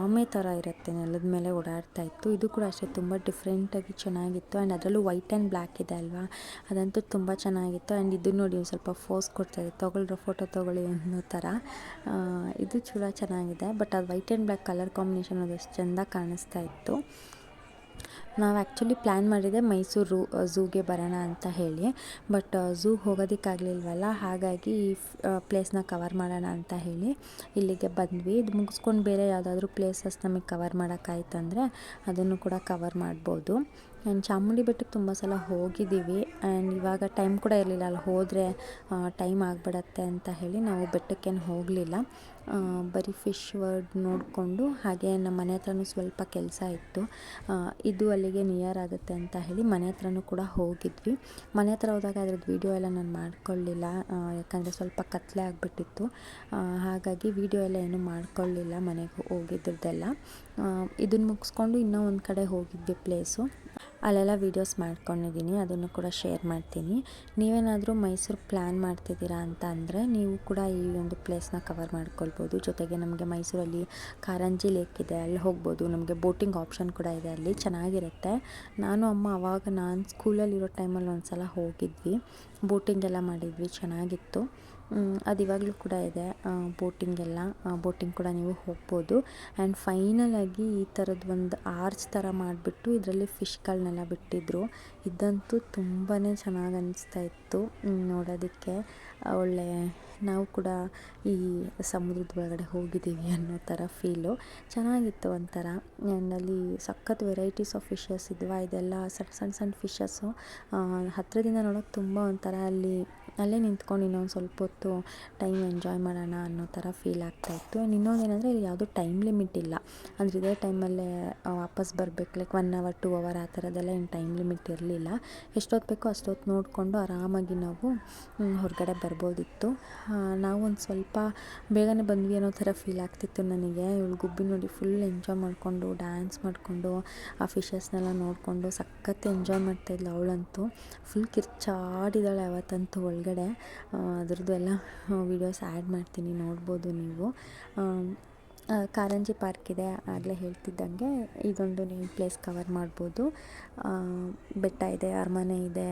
ಆಮೆ ಥರ ಇರುತ್ತೆ, ನೆಲದ ಮೇಲೆ ಓಡಾಡ್ತಾ ಇತ್ತು. ಇದು ಕೂಡ ಅಷ್ಟೇ ತುಂಬ ಡಿಫ್ರೆಂಟಾಗಿ ಚೆನ್ನಾಗಿತ್ತು. ಆ್ಯಂಡ್ ಅದರಲ್ಲೂ ವೈಟ್ ಆ್ಯಂಡ್ ಬ್ಲ್ಯಾಕ್ ಇದೆ ಅಲ್ವಾ, ಅದಂತೂ ತುಂಬ ಚೆನ್ನಾಗಿತ್ತು. ಆ್ಯಂಡ್ ಇದು ನೋಡಿ ಒಂದು ಸ್ವಲ್ಪ ಫೋಸ್ ಕೊಡ್ತಾಯಿದೆ, ತೊಗೊಳ್ರೋ ಫೋಟೋ ತೊಗೊಳ್ಳಿ ಅನ್ನೋ ಥರ. ಇದು ಕೂಡ ಚೆನ್ನಾಗಿದೆ. ಬಟ್ ಅದು white and black colour combination ಅದಷ್ಟು ಚೆಂದ ಕಾಣಿಸ್ತಾ ಇತ್ತು. ನಾವು ಆ್ಯಕ್ಚುಲಿ ಪ್ಲ್ಯಾನ್ ಮಾಡಿದ್ದೆ ಮೈಸೂರು ಝೂಗೆ ಬರೋಣ ಅಂತ ಹೇಳಿ. ಬಟ್ ಝೂಗೆ ಹೋಗೋದಕ್ಕಾಗಲಿಲ್ವಲ್ಲ, ಹಾಗಾಗಿ ಈ ಪ್ಲೇಸ್ನ ಕವರ್ ಮಾಡೋಣ ಅಂತ ಹೇಳಿ ಇಲ್ಲಿಗೆ ಬಂದ್ವಿ. ಇದು ಮುಗಿಸ್ಕೊಂಡು ಬೇರೆ ಯಾವುದಾದ್ರೂ ಪ್ಲೇಸಸ್ ನಮಗೆ ಕವರ್ ಮಾಡೋಕ್ಕಾಯ್ತಂದರೆ ಅದನ್ನು ಕೂಡ ಕವರ್ ಮಾಡ್ಬೋದು. ಆ್ಯಂಡ್ ಚಾಮುಂಡಿ ಬೆಟ್ಟಕ್ಕೆ ತುಂಬ ಸಲ ಹೋಗಿದ್ದೀವಿ. ಆ್ಯಂಡ್ ಇವಾಗ ಟೈಮ್ ಕೂಡ ಇರಲಿಲ್ಲ, ಅಲ್ಲಿ ಹೋದರೆ ಟೈಮ್ ಆಗಿಬಿಡತ್ತೆ ಅಂತ ಹೇಳಿ ನಾವು ಬೆಟ್ಟಕ್ಕೇನು ಹೋಗಲಿಲ್ಲ. ಬರೀ ಫಿಶ್ ವರ್ಡ್ ನೋಡಿಕೊಂಡು ಹಾಗೆ ನಮ್ಮ ಮನೆ ಹತ್ರನೂ ಸ್ವಲ್ಪ ಕೆಲಸ ಇತ್ತು. ಇದು ಅಲ್ಲಿಗೆ ನಿಯರ್ ಆಗುತ್ತೆ ಅಂತ ಹೇಳಿ ಮನೆ ಹತ್ರನೂ ಕೂಡ ಹೋಗಿದ್ವಿ. ಮನೆ ಹತ್ರ ಹೋದಾಗ ಅದ್ರದ್ದು ವೀಡಿಯೋ ಎಲ್ಲ ನಾನು ಮಾಡ್ಕೊಳ್ಳಿಲ್ಲ, ಯಾಕಂದರೆ ಸ್ವಲ್ಪ ಕತ್ತಲೆ ಆಗಿಬಿಟ್ಟಿತ್ತು. ಹಾಗಾಗಿ ವೀಡಿಯೋ ಎಲ್ಲ ಏನೂ ಮಾಡ್ಕೊಳ್ಳಿಲ್ಲ ಮನೆಗೆ ಹೋಗಿದ್ರದ್ದೆಲ್ಲ. ಇದನ್ನು ಮುಗಿಸ್ಕೊಂಡು ಇನ್ನೂ ಒಂದು ಕಡೆ ಹೋಗಿದ್ವಿ ಪ್ಲೇಸು, ಅಲ್ಲೆಲ್ಲ ವೀಡಿಯೋಸ್ ಮಾಡ್ಕೊಂಡಿದ್ದೀನಿ, ಅದನ್ನು ಕೂಡ ಶೇರ್ ಮಾಡ್ತೀನಿ. ನೀವೇನಾದರೂ ಮೈಸೂರು ಪ್ಲ್ಯಾನ್ ಮಾಡ್ತಿದ್ದೀರಾ ಅಂತ ಅಂದರೆ ನೀವು ಕೂಡ ಈ ಒಂದು ಪ್ಲೇಸ್ನ ಕವರ್ ಮಾಡ್ಕೊಳ್ಬೋದು. ಜೊತೆಗೆ ನಮಗೆ ಮೈಸೂರಲ್ಲಿ ಕಾರಂಜಿ ಲೇಕ್ ಇದೆ, ಅಲ್ಲಿ ಹೋಗ್ಬೋದು. ನಮಗೆ ಬೋಟಿಂಗ್ ಆಪ್ಷನ್ ಕೂಡ ಇದೆ, ಅಲ್ಲಿ ಚೆನ್ನಾಗಿರುತ್ತೆ. ನಾನು ಅಮ್ಮ ನಾನು ಸ್ಕೂಲಲ್ಲಿರೋ ಟೈಮಲ್ಲಿ ಒಂದು ಸಲ ಹೋಗಿದ್ವಿ, ಬೋಟಿಂಗ್ ಎಲ್ಲ ಮಾಡಿದ್ವಿ, ಚೆನ್ನಾಗಿತ್ತು. ಅದು ಇವಾಗಲೂ ಕೂಡ ಇದೆ ಬೋಟಿಂಗ್ ಕೂಡ ನೀವು ಹೋಗ್ಬೋದು. ಆ್ಯಂಡ್ ಫೈನಲಾಗಿ ಈ ಥರದ್ದು ಒಂದು ಆರ್ಚ್ ಥರ ಮಾಡಿಬಿಟ್ಟು ಇದರಲ್ಲಿ ಫಿಶ್ಗಳನ್ನೆಲ್ಲ ಬಿಟ್ಟಿದ್ರು. ಇದಂತೂ ತುಂಬಾ ಚೆನ್ನಾಗಿ ಅನ್ನಿಸ್ತಾ ಇತ್ತು ನೋಡೋದಕ್ಕೆ. ಒಳ್ಳೆ ನಾವು ಕೂಡ ಈ ಸಮುದ್ರದ ಒಳಗಡೆ ಹೋಗಿದ್ದೀವಿ ಅನ್ನೋ ಥರ ಫೀಲು. ಚೆನ್ನಾಗಿತ್ತು ಒಂಥರ. ಆ್ಯಂಡ್ ಅಲ್ಲಿ ಸಖತ್ ವೆರೈಟೀಸ್ ಆಫ್ ಫಿಶಸ್ ಇದ್ವಾ. ಇದೆಲ್ಲ ಸಣ್ಣ ಸಣ್ಣ ಫಿಶಸ್ಸು. ಹತ್ತಿರದಿಂದ ನೋಡೋಕೆ ತುಂಬ ಒಂಥರ ಅಲ್ಲೇ ನಿಂತ್ಕೊಂಡು ಇನ್ನೊಂದು ಸ್ವಲ್ಪ ಹೊತ್ತು ಟೈಮ್ ಎಂಜಾಯ್ ಮಾಡೋಣ ಅನ್ನೋ ಥರ ಫೀಲ್ ಆಗ್ತಾಯಿತ್ತು. ಆ್ಯಂಡ್ ಇನ್ನೊಂದೇನೆಂದರೆ ಇಲ್ಲಿ ಯಾವುದೂ ಟೈಮ್ ಲಿಮಿಟ್ ಇಲ್ಲ. ಅಂದರೆ ಇದೇ ಟೈಮಲ್ಲೇ ವಾಪಸ್ ಬರಬೇಕು, ಲೈಕ್ 1 ಅವರ್ 2 ಅವರ್ ಆ ಥರದ್ದೆಲ್ಲ ಏನು ಟೈಮ್ ಲಿಮಿಟ್ ಇರಲಿಲ್ಲ. ಎಷ್ಟೊತ್ತು ಬೇಕೋ ಅಷ್ಟೊತ್ತು ನೋಡಿಕೊಂಡು ಆರಾಮಾಗಿ ನಾವು ಹೊರಗಡೆ ಬರ್ಬೋದಿತ್ತು. ನಾವು ಒಂದು ಸ್ವಲ್ಪ ಬೇಗನೆ ಬಂದ್ವಿ ಅನ್ನೋ ಥರ ಫೀಲ್ ಆಗ್ತಿತ್ತು ನನಗೆ. ಇವಳು ಗುಬ್ಬಿ ನೋಡಿ ಫುಲ್ ಎಂಜಾಯ್ ಮಾಡಿಕೊಂಡು ಡ್ಯಾನ್ಸ್ ಮಾಡಿಕೊಂಡು ಆ ಫಿಶಸ್ನೆಲ್ಲ ನೋಡಿಕೊಂಡು ಸಖತ್ ಎಂಜಾಯ್ ಮಾಡ್ತಾಯಿದ್ಲು ಅವಳಂತೂ. ಫುಲ್ ಕಿರ್ಚಾಡಿದ್ದಾಳೆ ಅವತ್ತಂತೂ ಒಳಗಡೆ. ಅದ್ರದ್ದು ಎಲ್ಲ ವೀಡಿಯೋಸ್ ಆ್ಯಡ್ ಮಾಡ್ತೀನಿ, ನೋಡ್ಬೋದು ನೀವು. ಕಾರಂಜಿ ಪಾರ್ಕ್ ಇದೆ, ಆಗಲೇ ಹೇಳ್ತಿದ್ದಂಗೆ ಇದೊಂದು ನೀವು ಪ್ಲೇಸ್ ಕವರ್ ಮಾಡ್ಬೋದು. ಬೆಟ್ಟ ಇದೆ, ಅರಮನೆ ಇದೆ,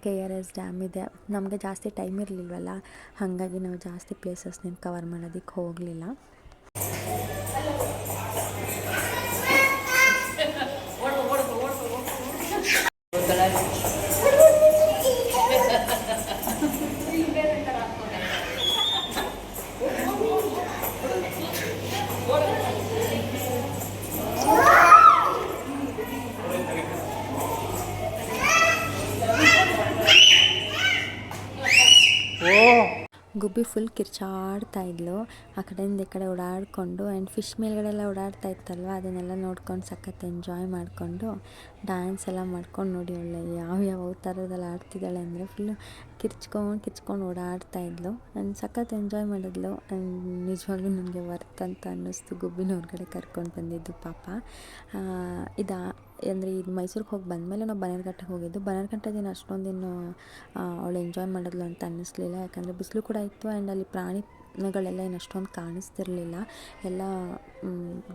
KRS ಡ್ಯಾಮ್ ಇದೆ. ನಮಗೆ ಜಾಸ್ತಿ ಟೈಮ್ ಇರಲಿಲ್ವಲ್ಲ, ಹಾಗಾಗಿ ನಾವು ಜಾಸ್ತಿ ಪ್ಲೇಸಸ್ನ ಕವರ್ ಮಾಡೋದಕ್ಕೆ ಹೋಗಲಿಲ್ಲ. ಗುಬ್ಬಿ ಫುಲ್ ಕಿರ್ಚಾಡ್ತಾ ಇದ್ಲು, ಆ ಕಡೆಯಿಂದ ಈ ಕಡೆ ಓಡಾಡಿಕೊಂಡು. ಆ್ಯಂಡ್ ಫಿಶ್ ಮೇಲ್ಗಡೆ ಎಲ್ಲ ಓಡಾಡ್ತಾ ಇತ್ತಲ್ವ, ಅದನ್ನೆಲ್ಲ ನೋಡ್ಕೊಂಡು ಸಖತ್ ಎಂಜಾಯ್ ಮಾಡಿಕೊಂಡು ಡ್ಯಾನ್ಸ್ ಎಲ್ಲ ಮಾಡ್ಕೊಂಡು ನೋಡಿ ಒಳ್ಳೆ ಯಾವ ಥರದಲ್ಲಿ ಆಡ್ತಿದ್ದಾಳೆ ಅಂದರೆ ಫುಲ್ಲು ಕಿರ್ಚ್ಕೊಂಡು ಓಡಾಡ್ತಾ ಇದ್ಲು. ಆ್ಯಂಡ್ ಸಖತ್ ಎಂಜಾಯ್ ಮಾಡಿದ್ಲು. ಆ್ಯಂಡ್ ನಿಜವಾಗ್ಲೂ ನನಗೆ ವರ್ತ್ ಅಂತ ಅನ್ನಿಸ್ತು ಗುಬ್ಬಿನ ಹೊರಗಡೆ ಕರ್ಕೊಂಡು ಬಂದಿದ್ದು ಪಾಪ. ಅಂದರೆ ಇದು ಮೈಸೂರಿಗೆ ಹೋಗಿ ಬಂದಮೇಲೆ ನಾವು ಬನ್ನೇರುಘಟ್ಟಕ್ಕೆ ಹೋಗಿದ್ದು. ಬನ್ನೇರುಘಟ್ಟ ದಿನ ಅಷ್ಟೊಂದೇನು ಅವಳು ಎಂಜಾಯ್ ಮಾಡಿದ್ಲು ಅಂತ ಅನ್ನಿಸ್ಲಿಲ್ಲ, ಯಾಕಂದರೆ ಬಿಸಿಲು ಕೂಡ ಇತ್ತು. ಆ್ಯಂಡ್ ಅಲ್ಲಿ ಪ್ರಾಣಿಗಳೆಲ್ಲ ಏನು ಅಷ್ಟೊಂದು ಕಾಣಿಸ್ತಿರ್ಲಿಲ್ಲ, ಎಲ್ಲ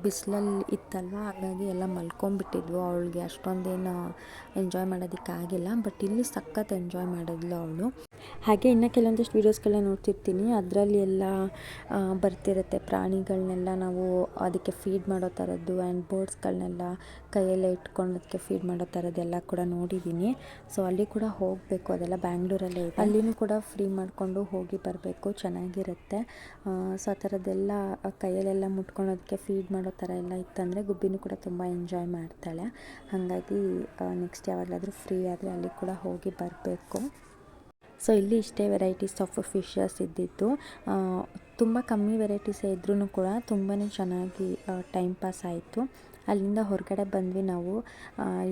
ಬಿಸಿಲಲ್ಲಿ ಇತ್ತಲ್ವ, ಹಾಗಾಗಿ ಎಲ್ಲ ಮಲ್ಕೊಂಡ್ಬಿಟ್ಟಿದ್ವು. ಅವಳಿಗೆ ಅಷ್ಟೊಂದೇನು ಎಂಜಾಯ್ ಮಾಡೋದಕ್ಕಾಗಿಲ್ಲ. ಬಟ್ ಇಲ್ಲಿ ಸಖತ್ ಎಂಜಾಯ್ ಮಾಡಿದ್ಲು ಅವಳು. ಹಾಗೆ ಇನ್ನು ಕೆಲವೊಂದಿಷ್ಟು ವೀಡಿಯೋಸ್ಗಳನ್ನ ನೋಡ್ತಿರ್ತೀನಿ, ಅದರಲ್ಲಿ ಎಲ್ಲ ಬರ್ತಿರುತ್ತೆ ಪ್ರಾಣಿಗಳನ್ನೆಲ್ಲ ನಾವು ಅದಕ್ಕೆ ಫೀಡ್ ಮಾಡೋ ಥರದ್ದು. ಆ್ಯಂಡ್ ಬರ್ಡ್ಸ್ಗಳನ್ನೆಲ್ಲ ಕೈಯಲ್ಲೇ ಇಟ್ಕೊಂಡು ಅದಕ್ಕೆ ಫೀಡ್ ಮಾಡೋ ಥರದ್ದೆಲ್ಲ ಕೂಡ ನೋಡಿದ್ದೀನಿ. ಸೊ ಅಲ್ಲಿ ಕೂಡ ಹೋಗಬೇಕು, ಅದೆಲ್ಲ ಬ್ಯಾಂಗ್ಳೂರಲ್ಲೇ ಇದೆ. ಅಲ್ಲಿನೂ ಕೂಡ ಫ್ರೀ ಮಾಡಿಕೊಂಡು ಹೋಗಿ ಬರಬೇಕು, ಚೆನ್ನಾಗಿರುತ್ತೆ. ಸೊ ಆ ಥರದ್ದೆಲ್ಲ ಕೈಯಲ್ಲೆಲ್ಲ ಮುಟ್ಕೊಳೋದಕ್ಕೆ ಫೀಡ್ ಮಾಡೋ ಥರ ಎಲ್ಲ ಇತ್ತಂದರೆ ಗುಬ್ಬಿನೂ ಕೂಡ ತುಂಬ ಎಂಜಾಯ್ ಮಾಡ್ತಾಳೆ. ಹಾಗಾಗಿ ನೆಕ್ಸ್ಟ್ ಯಾವಾಗಲಾದರೂ ಫ್ರೀ ಆದರೆ ಅಲ್ಲಿ ಕೂಡ ಹೋಗಿ ಬರಬೇಕು. ಸೊ ಇಲ್ಲಿ ಇಷ್ಟೇ ವೆರೈಟೀಸ್ ಆಫ್ ಫಿಶಸ್ ಇದ್ದಿದ್ದು. ತುಂಬ ಕಮ್ಮಿ ವೆರೈಟೀಸೇ ಇದ್ರೂ ಕೂಡ ತುಂಬಾ ಚೆನ್ನಾಗಿ ಟೈಮ್ ಪಾಸ್ ಆಯಿತು. ಅಲ್ಲಿಂದ ಹೊರಗಡೆ ಬಂದ್ವಿ ನಾವು.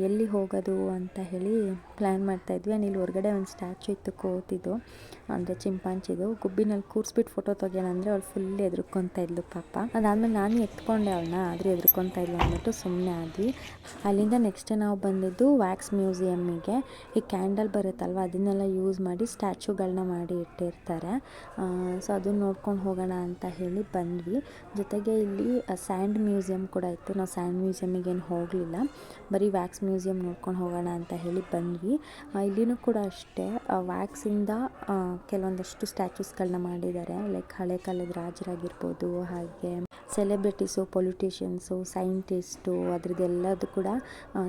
ಎಲ್ಲಿ ಹೋಗೋದು ಅಂತ ಹೇಳಿ ಪ್ಲ್ಯಾನ್ ಮಾಡ್ತಾಯಿದ್ವಿ. ಆ್ಯಂಡ್ ಇಲ್ಲಿ ಹೊರಗಡೆ ಒಂದು ಸ್ಟ್ಯಾಚು ಇತ್ತು, ಕೋತಿದು ಅಂದರೆ ಚಿಂಪಾಂಜಿದು. ಗುಬ್ಬಿನಲ್ಲಿ ಕೂರಿಸ್ಬಿಟ್ಟು ಫೋಟೋ ತೆಗೆಯೋಣ ಅಂದರೆ ಅವಳು ಫುಲ್ ಎದ್ರುಕೊತಾ ಇದ್ಲು ಪಾಪ. ಅದಾದಮೇಲೆ ನಾನು ಎತ್ಕೊಂಡೆ ಅವಳನ್ನ, ಆದರೆ ಎದ್ರುಕೊತಾ ಇದ್ಲು ಅಂದ್ಬಿಟ್ಟು ಸುಮ್ಮನೆ ಆದ್ವಿ. ಅಲ್ಲಿಂದ ನೆಕ್ಸ್ಟ್ ನಾವು ಬಂದಿದ್ದು ವ್ಯಾಕ್ಸ್ ಮ್ಯೂಸಿಯಮ್ಮಿಗೆ. ಈ ಕ್ಯಾಂಡಲ್ ಬರುತ್ತಲ್ವ, ಅದನ್ನೆಲ್ಲ ಯೂಸ್ ಮಾಡಿ ಸ್ಟ್ಯಾಚುಗಳನ್ನ ಮಾಡಿ ಇಟ್ಟಿರ್ತಾರೆ. ಸೊ ಅದನ್ನ ನೋಡ್ಕೊಂಡು ಹೋಗೋಣ ಅಂತ ಹೇಳಿ ಬಂದ್ವಿ. ಜೊತೆಗೆ ಇಲ್ಲಿ ಸ್ಯಾಂಡ್ ಮ್ಯೂಸಿಯಮ್ ಕೂಡ ಇತ್ತು. ನಾವು ಸ್ಯಾಂಡ್ ಮ್ಯೂಸಿಯಮ್ಮಿಗೇನು ಹೋಗಲಿಲ್ಲ, ಬರೀ ವ್ಯಾಕ್ಸ್ ಮ್ಯೂಸಿಯಮ್ ನೋಡ್ಕೊಂಡು ಹೋಗೋಣ ಅಂತ ಹೇಳಿ ಬಂದ್ವಿ. ಇಲ್ಲಿನೂ ಕೂಡ ಅಷ್ಟೇ ವ್ಯಾಕ್ಸಿಂದ ಕೆಲವೊಂದಷ್ಟು ಸ್ಟ್ಯಾಚೂಸ್ಗಳನ್ನ ಮಾಡಿದ್ದಾರೆ. ಲೈಕ್ ಹಳೆ ಕಾಲದ ರಾಜರಾಗಿರ್ಬೋದು, ಹಾಗೆ ಸೆಲೆಬ್ರಿಟೀಸು, ಪೊಲಿಟಿಷಿಯನ್ಸು, ಸೈಂಟಿಸ್ಟು, ಅದ್ರದ್ದೆಲ್ಲದು ಕೂಡ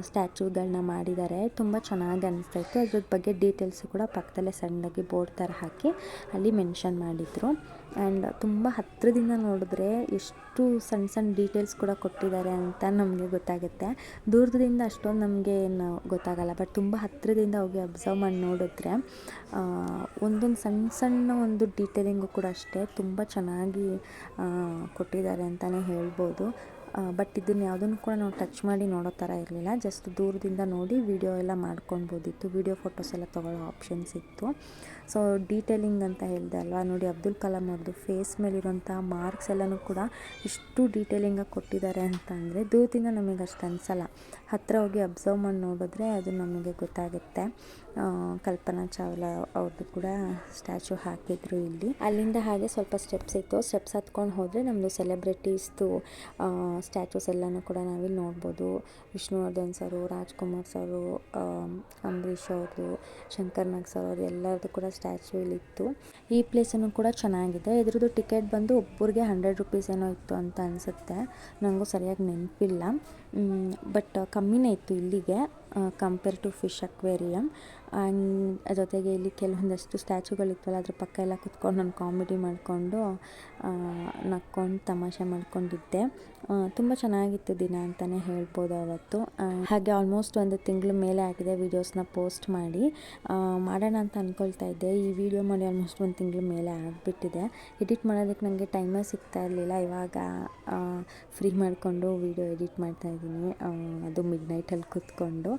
ಸ್ಟ್ಯಾಚೂಗಳನ್ನ ಮಾಡಿದ್ದಾರೆ. ತುಂಬ ಚೆನ್ನಾಗಿ ಅನಿಸ್ತಾಯಿತ್ತು. ಅದ್ರ ಬಗ್ಗೆ ಡೀಟೇಲ್ಸು ಕೂಡ ಪಕ್ಕದಲ್ಲೇ ಸಣ್ಣದಾಗಿ ಬೋರ್ಡ್ ಥರ ಹಾಕಿ ಅಲ್ಲಿ ಮೆನ್ಷನ್ ಮಾಡಿದರು. ಆ್ಯಂಡ್ ತುಂಬ ಹತ್ತಿರದಿಂದ ನೋಡಿದ್ರೆ ಎಷ್ಟು ಸಣ್ಣ ಡೀಟೇಲ್ಸ್ ಕೂಡ ಕೊಟ್ಟಿದ್ದಾರೆ ಅಂತ ನಮಗೆ ಗೊತ್ತಾಗುತ್ತೆ. ದೂರದಿಂದ ಅಷ್ಟೊಂದು ನಮಗೆ ಏನು ಗೊತ್ತಾಗಲ್ಲ, ಬಟ್ ತುಂಬ ಹತ್ತಿರದಿಂದ ಹೋಗಿ ಅಬ್ಸರ್ವ್ ಮಾಡಿ ನೋಡಿದ್ರೆ ಒಂದೊಂದು ಸಣ್ಣ ಒಂದು ಡೀಟೇಲಿಂಗು ಕೂಡ ಅಷ್ಟೇ ತುಂಬ ಚೆನ್ನಾಗಿ ಕೊಟ್ಟಿದ್ದಾರೆ ಅಂತಲೇ ಹೇಳ್ಬೋದು. ಬಟ್ ಇದನ್ನು ಯಾವುದನ್ನು ಕೂಡ ನಾವು ಟಚ್ ಮಾಡಿ ನೋಡೋ ಥರ ಇರಲಿಲ್ಲ. ಜಸ್ಟ್ ದೂರದಿಂದ ನೋಡಿ ವಿಡಿಯೋ ಎಲ್ಲ ಮಾಡ್ಕೊಳ್ಬೋದಿತ್ತು. ವಿಡಿಯೋ ಫೋಟೋಸ್ ಎಲ್ಲ ತೊಗೊಳ್ಳೋ ಆಪ್ಷನ್ಸ್ ಇತ್ತು. ಸೊ ಡೀಟೇಲಿಂಗ್ ಅಂತ ಹೇಳಿದೆ ಅಲ್ವಾ, ನೋಡಿ ಅಬ್ದುಲ್ ಕಲಾಂ ಅವ್ರದ್ದು ಫೇಸ್ ಮೇಲಿರೋಂಥ ಮಾರ್ಕ್ಸ್ ಎಲ್ಲನೂ ಕೂಡ ಇಷ್ಟು ಡೀಟೇಲಿಂಗಾಗಿ ಕೊಟ್ಟಿದ್ದಾರೆ ಅಂತ ಅಂದರೆ ದೂರದಿಂದ ನಮಗೆ ಅಷ್ಟು ಅನಿಸಲ್ಲ. ಹತ್ತಿರ ಹೋಗಿ ಅಬ್ಸರ್ವ್ ಮಾಡಿ ನೋಡಿದ್ರೆ ಅದು ನಮಗೆ ಗೊತ್ತಾಗುತ್ತೆ. ಕಲ್ಪನಾ ಚಾವ್ಲಾ ಅವ್ರದ್ದು ಕೂಡ ಸ್ಟ್ಯಾಚು ಹಾಕಿದ್ರು ಇಲ್ಲಿ. ಅಲ್ಲಿಂದ ಹಾಗೆ ಸ್ವಲ್ಪ ಸ್ಟೆಪ್ಸ್ ಇತ್ತು, ಸ್ಟೆಪ್ಸ್ ಹತ್ಕೊಂಡು ಹೋದರೆ ನಮ್ಮದು ಸೆಲೆಬ್ರಿಟೀಸ್ದು ಸ್ಟ್ಯಾಚೂಸ್ ಎಲ್ಲನೂ ಕೂಡ ನಾವಿಲ್ಲಿ ನೋಡ್ಬೋದು. ವಿಷ್ಣುವರ್ಧನ್ ಸರು, ರಾಜ್ಕುಮಾರ್ ಸರು, ಅಂಬರೀಷ್ ಅವ್ರದ್ದು, ಶಂಕರ್ ನಾಗ್ ಸರ್ ಅವ್ರದ್ದು ಎಲ್ಲರದ್ದು ಕೂಡ ಸ್ಟ್ಯಾಚು ಇಲ್ಲಿತ್ತು. ಈ ಪ್ಲೇಸನ್ನು ಕೂಡ ಚೆನ್ನಾಗಿದೆ. ಇದ್ರದ್ದು ಟಿಕೆಟ್ ಬಂದು ಒಬ್ಬರಿಗೆ 100 ರೂಪೀಸ್ ಏನೋ ಇತ್ತು ಅಂತ ಅನಿಸುತ್ತೆ, ನನಗೂ ಸರಿಯಾಗಿ ನೆನಪಿಲ್ಲ. ಬಟ್ ಕಮ್ಮಿನೇ ಇತ್ತು ಇಲ್ಲಿಗೆ. Compare to fish aquarium. And ಜೊತೆಗೆ ಇಲ್ಲಿ ಕೆಲವೊಂದಷ್ಟು ಸ್ಟ್ಯಾಚುಗಳಿತ್ತಲ್ಲ ಅದ್ರ ಪಕ್ಕ ಎಲ್ಲ ಕುತ್ಕೊಂಡು ನಾನು ಕಾಮಿಡಿ ಮಾಡಿಕೊಂಡು ನಕ್ಕೊಂಡು ತಮಾಷೆ ಮಾಡ್ಕೊಂಡಿದ್ದೆ. ತುಂಬ ಚೆನ್ನಾಗಿತ್ತು ದಿನ ಅಂತಲೇ ಹೇಳ್ಬೋದು ಅವತ್ತು. ಹಾಗೆ ಆಲ್ಮೋಸ್ಟ್ ಒಂದು ತಿಂಗಳ ಮೇಲೆ ಆಗಿದೆ ವೀಡಿಯೋಸ್ನ ಪೋಸ್ಟ್ ಮಾಡಿ. ಮಾಡೋಣ ಅಂತ ಅಂದ್ಕೊಳ್ತಾ ಇದ್ದೆ. ಈ ವಿಡಿಯೋ ಮಾಡಿ ಆಲ್ಮೋಸ್ಟ್ ಒಂದು ತಿಂಗಳ ಮೇಲೆ ಆಗಿಬಿಟ್ಟಿದೆ. ಎಡಿಟ್ ಮಾಡೋದಕ್ಕೆ ನನಗೆ ಟೈಮೇ ಸಿಗ್ತಾ ಇರಲಿಲ್ಲ. ಇವಾಗ ಫ್ರೀ ಮಾಡಿಕೊಂಡು ವೀಡಿಯೋ ಎಡಿಟ್ ಮಾಡ್ತಾಯಿದ್ದೀನಿ, ಅದು ಮಿಡ್ ನೈಟಲ್ಲಿ ಕೂತ್ಕೊಂಡು.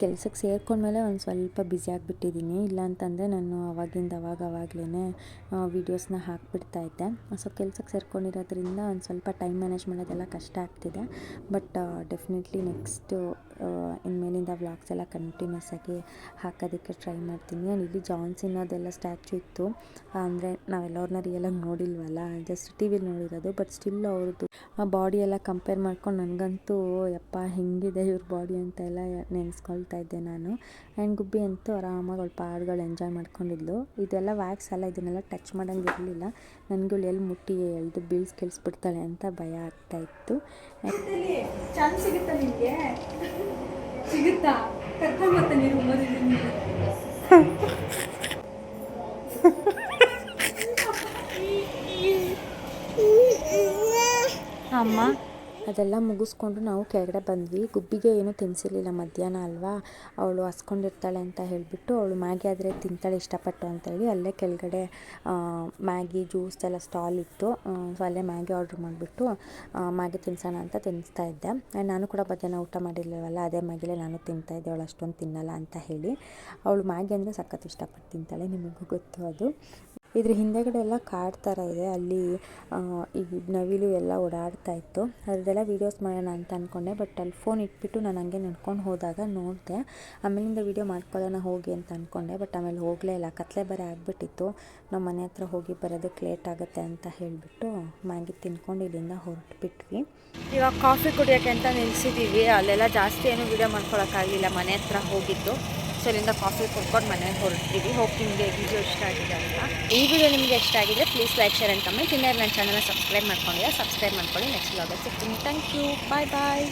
ಕೆಲಸಕ್ಕೆ ಸೇರ್ಕೊಂಡ್ಮೇಲೆ ಒಂದು ಸ್ವಲ್ಪ ಬ್ಯುಸಿ ಆಗಿಬಿಟ್ಟಿದ್ದೀನಿ. ಇಲ್ಲಾಂತಂದರೆ ನಾನು ಅವಾಗಲೇ ವೀಡಿಯೋಸ್ನ ಹಾಕ್ಬಿಡ್ತಾಯಿದ್ದೆ. ಸೊ ಕೆಲಸಕ್ಕೆ ಸೇರ್ಕೊಂಡಿರೋದ್ರಿಂದ ಒಂದು ಸ್ವಲ್ಪ ಟೈಮ್ ಮ್ಯಾನೇಜ್ ಮಾಡೋದೆಲ್ಲ ಕಷ್ಟ ಆಗ್ತಿದೆ. ಬಟ್ ಡೆಫಿನೆಟ್ಲಿ ನೆಕ್ಸ್ಟು ಇನ್ಮೇಲಿಂದ ವ್ಲಾಗ್ಸ್ ಎಲ್ಲ ಕಂಟಿನ್ಯೂಸ್ ಆಗಿ ಹಾಕೋದಕ್ಕೆ ಟ್ರೈ ಮಾಡ್ತೀನಿ. ಆ್ಯಂಡ್ ಇಲ್ಲಿ ಜಾನ್ಸಿನದೆಲ್ಲ ಸ್ಟ್ಯಾಚು ಇತ್ತು. ಅಂದರೆ ನಾವೆಲ್ಲವ್ರನ್ನ ರಿಯಲಾಗಿ ನೋಡಿಲ್ವಲ್ಲ, ಜಸ್ಟ್ ಟಿ ವಿಲಿ ನೋಡಿರೋದು. ಬಟ್ ಸ್ಟಿಲ್ ಅವ್ರದ್ದು ಆ ಬಾಡಿ ಎಲ್ಲ ಕಂಪೇರ್ ಮಾಡ್ಕೊಂಡು ನನಗಂತೂ ಯಪ್ಪ ಹೆಂಗಿದೆ ಇವ್ರ ಬಾಡಿ ಅಂತ ಎಲ್ಲ ನೆನೆಸ್ಕೊಳ್ತಾ ಇದ್ದೆ ನಾನು. ಆ್ಯಂಡ್ ಗುಬ್ಬಿ ಅಂತೂ ಆರಾಮಾಗಿ ಅವಳ ಪಾಡ್ಗಳು ಎಂಜಾಯ್ ಮಾಡ್ಕೊಂಡಿದ್ಲು. ಇದೆಲ್ಲ ವ್ಯಾಕ್ಸ್ ಅಲ್ಲ, ಇದನ್ನೆಲ್ಲ ಟಚ್ ಮಾಡೋಂಗೆ ಇರಲಿಲ್ಲ. ನನಗೂ ಎಲ್ಲಿ ಮುಟ್ಟಿ ಎಳ್ದು ಬೀಳ್ಸ್ ಕೇಳಿಸ್ಬಿಡ್ತಾಳೆ ಅಂತ ಭಯ ಆಗ್ತಾಯಿತ್ತು. ಚಾನ್ಸ್ ಸಿಗುತ್ತಾ ನಿಮಗೆ? ಸಿಗುತ್ತಾ? ಕರ್ಕೊಂಡು ಬರ್ತಾನೆ ಅಮ್ಮ ಅದೆಲ್ಲ ಮುಗಿಸ್ಕೊಂಡು ನಾವು ಕೆಳಗಡೆ ಬಂದ್ವಿ. ಗುಬ್ಬಿಗೆ ಏನೂ ತಿನ್ನಿಸಿರ್ಲಿಲ್ಲ, ಮಧ್ಯಾಹ್ನ ಅಲ್ವಾ, ಅವಳು ಹಸ್ಕೊಂಡಿರ್ತಾಳೆ ಅಂತ ಹೇಳಿಬಿಟ್ಟು ಅವಳು ಮ್ಯಾಗಿ ಆದರೆ ತಿಂತಾಳೆ ಇಷ್ಟಪಟ್ಟು ಅಂತೇಳಿ ಅಲ್ಲೇ ಕೆಳಗಡೆ ಮ್ಯಾಗಿ ಜ್ಯೂಸ್ ಎಲ್ಲ ಸ್ಟಾಲ್ ಇತ್ತು. ಸೊ ಅಲ್ಲೇ ಮ್ಯಾಗಿ ಆರ್ಡ್ರ್ ಮಾಡಿಬಿಟ್ಟು ಮ್ಯಾಗಿ ತಿನ್ಸೋಣ ಅಂತ ತಿನ್ನಿಸ್ತಾ ಇದ್ದೆ. ಆ್ಯಂಡ್ ನಾನು ಕೂಡ ಮಧ್ಯಾಹ್ನ ಊಟ ಮಾಡಿರಲಿಲ್ಲವಲ್ಲ, ಅದೇ ಮ್ಯಾಗಿಲೇ ನಾನು ತಿಂತಾಯಿದ್ದೆ, ಅವಳು ಅಷ್ಟೊಂದು ತಿನ್ನಲ್ಲ ಅಂತ ಹೇಳಿ. ಅವಳು ಮ್ಯಾಗಿ ಅಂದರೆ ಸಖತ್ ಇಷ್ಟಪಟ್ಟು ತಿಂತಾಳೆ, ನಿಮಗೂ ಗೊತ್ತು ಅದು. ಇದ್ರ ಹಿಂದೆಗಡೆ ಎಲ್ಲ ಕಾಡು ಥರ ಇದೆ, ಅಲ್ಲಿ ಈ ನವಿಲು ಎಲ್ಲ ಓಡಾಡ್ತಾ ಇತ್ತು. ಅದೆಲ್ಲ ವೀಡಿಯೋಸ್ ಮಾಡೋಣ ಅಂತ ಅಂದ್ಕೊಂಡೆ. ಬಟ್ ಅಲ್ಲಿ ಫೋನ್ ಇಟ್ಬಿಟ್ಟು ನಾನು ಹಂಗೆ ನಡ್ಕೊಂಡು ಹೋದಾಗ ನೋಡಿದೆ. ಆಮೇಲಿಂದ ವೀಡಿಯೋ ಮಾಡ್ಕೊಳ್ಳೋಣ ಹೋಗಿ ಅಂತ ಅಂದ್ಕೊಂಡೆ. ಬಟ್ ಆಮೇಲೆ ಹೋಗಲೇ ಇಲ್ಲ, ಕತ್ಲೆ ಬೇರೆ ಆಗಿಬಿಟ್ಟಿತ್ತು. ನಮ್ಮ ಮನೆ ಹತ್ರ ಹೋಗಿ ಬರೋದಕ್ಕೆ ಲೇಟ್ ಆಗುತ್ತೆ ಅಂತ ಹೇಳಿಬಿಟ್ಟು ಮ್ಯಾಗಿ ತಿನ್ಕೊಂಡು ಇಲ್ಲಿಂದ ಹೊರಟುಬಿಟ್ವಿ. ಇವಾಗ ಕಾಫಿ ಕುಡಿಯೋಕ್ಕೆ ಅಂತ ನಿಲ್ಸಿದ್ದೀವಿ. ಅಲ್ಲೆಲ್ಲ ಜಾಸ್ತಿ ಏನೂ ವೀಡಿಯೋ ಮಾಡ್ಕೊಳಕ್ಕಾಗಲಿಲ್ಲ, ಮನೆ ಹತ್ರ ಹೋಗಿದ್ದು. ಸೊ ಇಲ್ಲಿಂದ ಕಾಫಿ ಕುಡ್ಕೊಂಡು ಮನೆಗೆ ಹೊರಡ್ತೀವಿ. ಹೋಗಿ ನಿಮಗೆ ವಿಡಿಯೋ ಇಷ್ಟ ಆಗಿದೆ ಅಂತ. ಈ ವಿಡಿಯೋ ನಿಮಗೆ ಇಷ್ಟ ಆಗಿದ್ರೆ please like, share and comment. ಇನ್ನೇನು ನನ್ನ ಚಾನಲ್ನ ಸಬ್ಸ್ಕ್ರೈಬ್ ಮಾಡ್ಕೊಂಡಿಲ್ಲ, ಸಬ್ಸ್ಕ್ರೈಬ್ ಮಾಡ್ಕೊಳ್ಳಿ. ನೆಕ್ಸ್ಟ್ ವ್ಲಾಗಲ್ಲಿ ಸಿಗ್ತೀನಿ. Thank you, bye bye.